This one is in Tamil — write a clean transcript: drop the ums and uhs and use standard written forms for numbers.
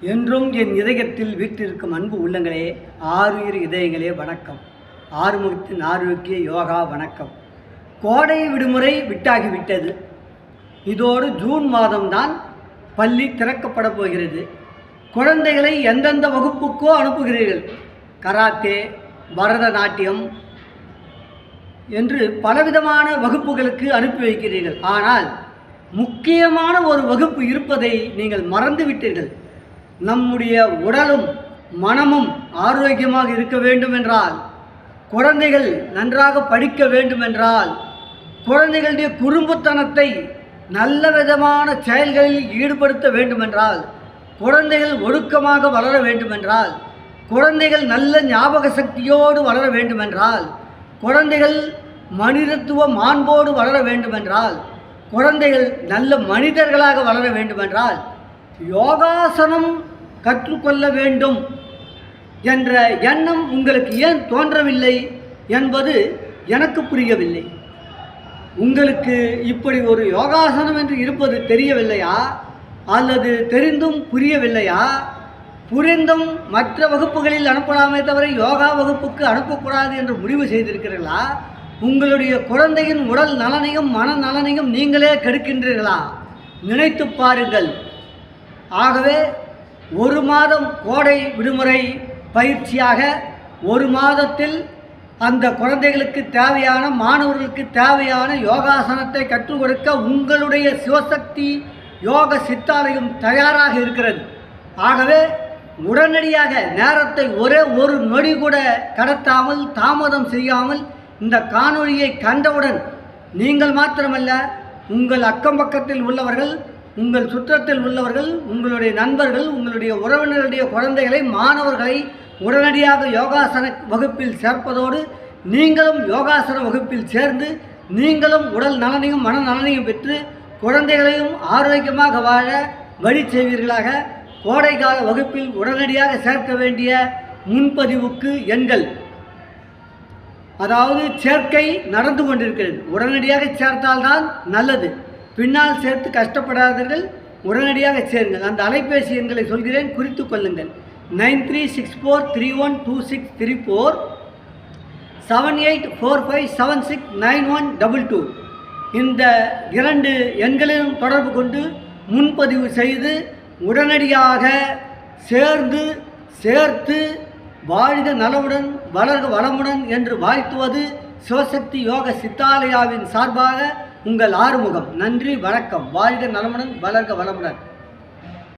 என்றும் என் இதயத்தில் வீற்றிருக்கும் அன்பு உள்ளங்களே, ஆறுயிர் இதயங்களே வணக்கம். ஆறுமுகத்தின் ஆரோக்கிய யோகா வணக்கம். கோடை விடுமுறை விட்டாகிவிட்டது. இதோடு ஜூன் மாதம்தான் பள்ளி திறக்கப்பட போகிறது. குழந்தைகளை எந்தெந்த வகுப்புக்கோ அனுப்புகிறீர்கள். கராத்தே, பரதநாட்டியம் என்று பலவிதமான வகுப்புகளுக்கு அனுப்பி வைக்கிறீர்கள். ஆனால் முக்கியமான ஒரு வகுப்பு இருப்பதை நீங்கள் மறந்துவிட்டீர்கள். நம்முடைய உடலும் மனமும் ஆரோக்கியமாக இருக்க வேண்டுமென்றால், குழந்தைகள் நன்றாக படிக்க வேண்டுமென்றால், குழந்தைகளுடைய குறும்புத்தனத்தை நல்ல விதமான செயல்களில் ஈடுபடுத்த வேண்டுமென்றால், குழந்தைகள் ஒழுக்கமாக வளர வேண்டுமென்றால், குழந்தைகள் நல்ல ஞாபக சக்தியோடு வளர வேண்டுமென்றால், குழந்தைகள் மனிதத்துவ மாண்போடு வளர வேண்டுமென்றால், குழந்தைகள் நல்ல மனிதர்களாக வளர வேண்டுமென்றால் யோகாசனம் கற்றுக்கொள்ள வேண்டும் என்ற எண்ணம் உங்களுக்கு ஏன் தோன்றவில்லை என்பது எனக்கு புரியவில்லை. உங்களுக்கு இப்படி ஒரு யோகாசனம் என்று இருப்பது தெரியவில்லையா? அல்லது தெரிந்தும் புரியவில்லையா? புரிந்தும் மற்ற வகுப்புகளில் அனுப்பலாமே தவிர யோகா வகுப்புக்கு அனுப்பக்கூடாது என்று முடிவு செய்திருக்கிறீர்களா? உங்களுடைய குழந்தையின் உடல் நலனையும் மனநலனையும் நீங்களே கெடுக்கின்றீர்களா? நினைத்து பாருங்கள். ஆகவே ஒரு மாதம் கோடை விடுமுறை பயிற்சியாக ஒரு மாதத்தில் அந்த குழந்தைகளுக்கு தேவையான, மாணவர்களுக்கு தேவையான யோகாசனத்தை கற்றுக் கொடுக்க உங்களுடைய சிவசக்தி யோக சித்தாலயம் தயாராக இருக்கிறது. ஆகவே உடனடியாக நேரத்தை ஒரே ஒரு நொடி கூட கடத்தாமல், தாமதம் செய்யாமல் இந்த காணொளியை கண்டவுடன் நீங்கள் மாத்திரமல்ல, உங்கள் அக்கம் பக்கத்தில் உள்ளவர்கள், உங்கள் சுற்றத்தில் உள்ளவர்கள், உங்களுடைய நண்பர்கள், உங்களுடைய உறவினருடைய குழந்தைகளை, மாணவர்களை உடனடியாக யோகாசன வகுப்பில் சேர்ப்பதோடு நீங்களும் யோகாசன வகுப்பில் சேர்ந்து நீங்களும் உடல் நலனையும் மனநலனையும் பெற்று குழந்தைகளையும் ஆரோக்கியமாக வாழ வழி செய்வீர்களாக. கோடைக்கால வகுப்பில் உடனடியாக சேர்க்க வேண்டிய முன்பதிவுக்கு எண்கள், அதாவது சேர்க்கை நடந்து கொண்டிருக்கிறது. உடனடியாக சேர்த்தால்தான் நல்லது. பின்னால் சேர்த்து கஷ்டப்படாதீர்கள், உடனடியாக சேருங்கள். அந்த அலைபேசி எண்களை சொல்கிறேன், குறித்து கொள்ளுங்கள். 9364312634, 7845769122. இந்த 2 எண்களிலும் தொடர்பு கொண்டு முன்பதிவு செய்து உடனடியாக சேர்த்து வாழ்க நலமுடன் வளர்க வளமுடன் என்று வாழ்த்துவது சிவசக்தி யோக சித்தாலயாவின் சார்பாக உங்கள் ஆறுமுகம். நன்றி, வணக்கம். வாழ்க நலமுடன் வளர்க வளமுடன்.